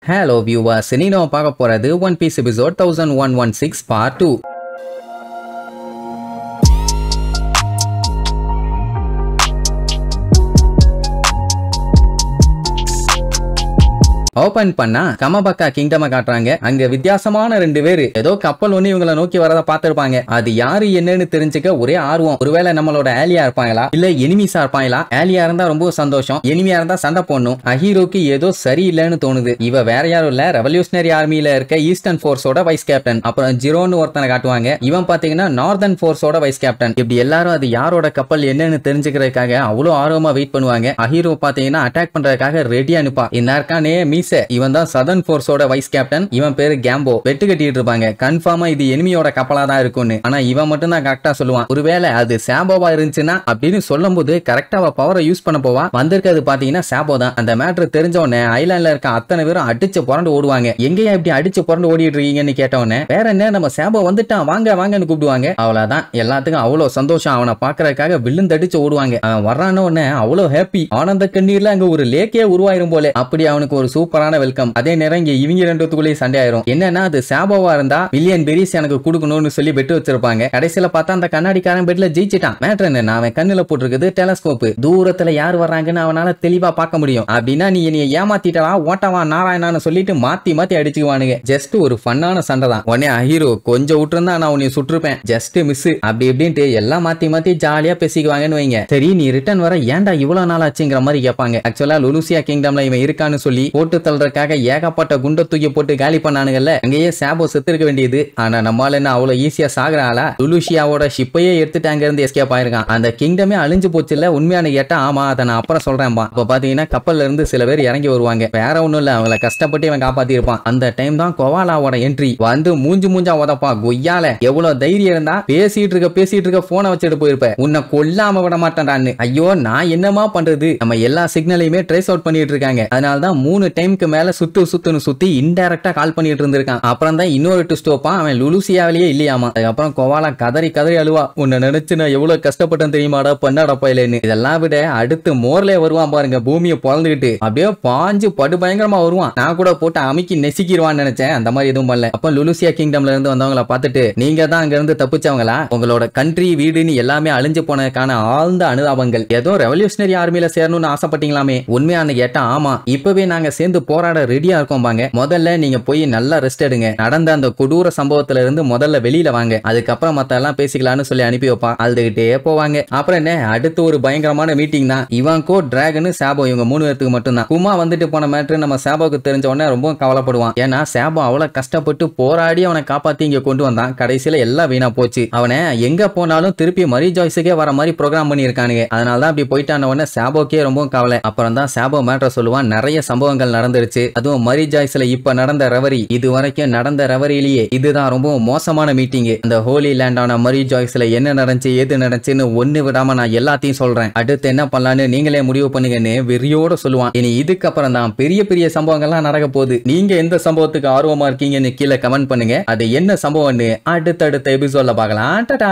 Hello viewers, இன்னைக்கு நம்ம பார்க்க போறது One Piece episode 1116 part 2. Open பண்ணா கமபக்கா கிங்டம் காட்டுறாங்க. அங்க வித்தியாசமான ரெண்டு பேரு ஏதோ கப்பல் ஒண்ணு இவங்களை நோக்கி வரத பாத்துருப்பாங்க. அது யாரு என்னன்னு தெரிஞ்சுக்க ஒரே ஆர்வம். ஒருவேளை நம்மளோட ஏலியா இருப்பாங்களா இல்ல எனிமிஸா இருப்பாங்களா? ஏலியா இருந்தா ரொம்ப சந்தோஷம், எனிமியா இருந்தா சண்டை போடணும். அஹீரோக்கு ஏதோ சரியில்லைன்னு தோணுது. இவ வேற யாரும் இல்ல, ரெவல்யூஷனரி ஆர்மியில இருக்க ஈஸ்டர்ன் ஃபோர்ஸோட வைஸ் கேப்டன். அப்புறம் ஜிரோன்னு ஒருத்தனை காட்டுவாங்க. இவன் பாத்தீங்கன்னா நார்தர்ன் ஃபோர்ஸோட வைஸ் கேப்டன். இப்படி எல்லாரும் அது யாரோட கப்பல் என்னன்னு தெரிஞ்சுக்கிறதுக்காக அவ்வளவு ஆர்வமா வெயிட் பண்ணுவாங்க. அஹீரோ பாத்தீங்கன்னா அட்டாக் பண்றதுக்காக ரெடியா நிப்பா. இன்னார்கானே இவன் தான் சதர்ன் ஃபோர்ஸோட வைஸ் கேப்டன். இவன் பேரு கேம்போ. வெட்டு கட்டிட்டு இருப்பாங்க. கன்ஃபார்மா இது எனிமியோட கப்பலா தான் இருக்கும்னு. ஆனா இவன் மட்டும் தான் கரெக்டா சொல்லுவான். ஒருவேளை அது சாபோவா இருந்துச்சுன்னா அப்படின்னு சொல்லும் போது கரெக்டா பவரை யூஸ் பண்ண போவா. வந்திருக்கிறது பாத்தீங்கன்னா சாபோ தான். அந்த மேட்டர் தெரிஞ்ச உடனே ஐலாண்ட்ல இருக்க அத்தனை பேரும் அடிச்சு புரண்டு ஓடுவாங்க. எங்கேயா இப்படி அடிச்சு புரண்டு ஓடிட்டு இருக்கீங்கன்னு கேட்டவனே வேற என்ன நம்ம சாபோ வந்துட்டான் வாங்க வாங்கன்னு கூப்பிடுவாங்க. அவ்வளவுதான், எல்லாத்துக்கும் அவ்வளவு சந்தோஷம். அவனை பாக்குறதுக்காக விழுந்தடிச்சு ஓடுவாங்க. அவன் வர்றான உடனே அவ்வளவு ஹாப்பி. ஆனந்த கண்ணீர்ல அங்க ஒரு லேக்கே உருவாயிரும் போல. அப்படி அவனுக்கு ஒரு சூப்பரான வெல்கம். அதே நேரம் இங்க இவங்க ரெண்டுத்துக்குள்ளே சண்டை ஆயிரும். என்னன்னா அது சாபோவா இருந்தா மில்லியன் பெரிஸ் எனக்கு கொடுக்கணும்னு சொல்லி பெட்டு வச்சிருப்பாங்க. கடைசியில பார்த்தா அந்த கண்ணாடிக்காரன் பெட்ல ஜெயிச்சிட்டான். மேட்டர் என்ன, அவன் கண்ணுல போட்டிருக்குது டெலஸ்கோப். தூரத்துல யார் வர்றாங்கன்னு அவனால தெளிவா பார்க்க முடியும். அப்படின்னா நீ என்னைய ஏமாத்திட்டா ஓட்டவா நாராயணான்னு சொல்லிட்டு மாத்தி மாத்தி அடிச்சுக்குவானுங்க. ஜஸ்ட் ஒரு ஃபன்னான சண்டை தான். உடனே ஹீரோ கொஞ்சம் விட்டுருந்தா நான் உன்னை சுட்டிருப்பேன், ஜஸ்ட் மிஸ் அப்படி எப்படின்ட்டு எல்லாம் மாத்தி மாத்தி ஜாலியா பேசிக்குவாங்கன்னு வைங்க. சரி நீ ரிட்டர்ன் வர ஏன்டா இவ்வளவு நாள் ஆச்சுங்கிற மாதிரி கேட்பாங்க. ஆக்சுவலா லுலுசியா கிங்டம்ல இவன் இருக்கான்னு சொல்லி போட்டு தள்ளுறதுக்காக ஏகப்பட்ட குண்ட தூக்கி போட்டு காலி பண்ணானுங்கல்ல. அங்கேயே சாபோ செத்து இருக்க வேண்டியது. ஆனா நம்மால என்ன அவ்வளவு ஈஸியா சாகுறாளா? லுலுசியாவோட ஷிப்பையே எடுத்துட்டு அங்க இருந்து எஸ்கேப் ஆயிருக்கான். அந்த கிங்டமே அழிஞ்சு போச்சு இல்ல. உண்மையான கேட்டா ஆமா அதை நான் அப்புறம் சொல்றேன்பா. இப்ப பாத்தீங்கன்னா கப்பல்ல இருந்து சில பேர் இறங்கி வருவாங்க. வேற ஒண்ணும் இல்ல, அவங்கள கஷ்டப்பட்டு இவன் காப்பாத்தி இருப்பான். அந்த டைம் தான் கோவாலாவோட என்ட்ரி. வந்து மூஞ்சா உதப்பா கொய்யால. எவ்வளவு தைரியம் இருந்தா பேசிட்டு இருக்க போனை வச்சுட்டு போயிருப்ப. உன்னை கொல்லாம விட மாட்டேன்டான்னு. ஐயோ நான் என்னமா பண்றது? நம்ம எல்லா சிக்னலையுமே ட்ரேஸ் அவுட் பண்ணிட்டு இருக்காங்க. அதனாலதான் 3 டைமுக்கு மேல சுத்தி இன்டைரக்டா கால் பண்ணிட்டு இருந்திருக்கான். அப்புறம் தான் இன்னொரு ட்விஸ்ட் வைப்பான். அவன் லுலுசியாவிலேயே இல்லையாமா. அதுக்கப்புறம் கோவாலா கதறி அழுவா. உன்னை நினைச்சு நான் எவ்வளவு கஷ்டப்பட்டேன் தெரியுமாடா பண்ணாடா பயிலன்னு. இதெல்லாம் விட அடுத்து மோர்லே வருவான் பாருங்க. பூமியை பொழந்துகிட்டு அப்படியே பாஞ்சு படு பயங்கரமா வருவான். நான் கூட போட்டு அமுக்கி நெசிக்கிடுவான்னு நினைச்சேன். அந்த மாதிரி எதுவும் பண்ணல. அப்ப லுலுசியா கிங்டம்ல இருந்து வந்தவங்கள பார்த்துட்டு நீங்க தான் அங்க இருந்து தப்பிச்சவங்களா? உங்களோட கண்ட்ரி வீடுன்னு எல்லாமே அழிஞ்சு போனதுக்கான ஆழ்ந்த அனுதாபங்கள். ஏதோ ரெவல்யூஷனரி ஆர்மியில சேரணும்னு ஆசைப்பட்டீங்களாமே? உண்மையான கேட்டா ஆமா, இப்பவே நாங்க சேர்ந்து போராட ரெடியா இருக்கோம் பாங்க. முதல்ல நீங்க போய் நல்லா ரெஸ்ட் எடுங்க. நடந்த அந்த கொடூர சம்பவத்துல இருந்து முதல்ல வெளியில வாங்க. அதுக்கப்புறம் மத்த எல்லாம் பேசிக்கலாம்னு சொல்லி அனுப்பி வைப்பான். அழுதுகிட்டே போவாங்க. அப்புறம் என்ன, அடுத்து ஒரு பயங்கரமான மீட்டிங் தான். இவான்கோ, டிராகன், சாபோ இவங்க 3 பேருக்கு மட்டும் தான். குமா வந்துட்டு போன மேட்டர் நம்ம சாபோக்கு தெரிஞ்ச உடனே ரொம்ப கவலைப்படுவான். ஏன்னா சாபோ அவ்வளவு கஷ்டப்பட்டு போராடி அவனை காப்பாத்தி இங்க கொண்டு வந்தான். கடைசியில எல்லாம் வீணா போச்சு. அவனை எங்க போனாலும் திருப்பி மரி ஜாய்ஸுக்கே வர மாதிரி ப்ரோக்ராம் பண்ணி இருக்கானுங்க. அதனாலதான் அப்படி போயிட்டான உடனே சாபோக்கே ரொம்ப கவலை. அப்புறம் தான் சாபோ மேட்டர் சொல்லுவான். நிறைய சம்பவங்கள் நடந்துருச்சு. அதுவும் மரி ஜாய்ஸ்ல இப்ப நடந்த ரெவரி, இது வரைக்கும் நடந்த ரெவரியிலேயே இதுதான் ரொம்ப மோசமான மீட்டிங். அந்த ஹோலி லேண்டான மரி ஜாய்ஸ்ல என்ன நடந்துச்சு ஏது நடந்துச்சுன்னு ஒண்ணு விடாம நான் எல்லாத்தையும் சொல்றேன். அடுத்து என்ன பண்ணலான்னு நீங்களே முடிவு பண்ணுங்கன்னு வெறியோட சொல்லுவான். இனி இதுக்கப்புறம் தான் பெரிய சம்பவங்கள்லாம் நடக்க போகுது. நீங்க எந்த சம்பவத்துக்கு ஆர்வமா இருக்கீங்கன்னு கீழே கமெண்ட் பண்ணுங்க. அது என்ன சம்பவம்னு அடுத்தடுத்த எபிசோட்ல பார்க்கலாம். டாடா.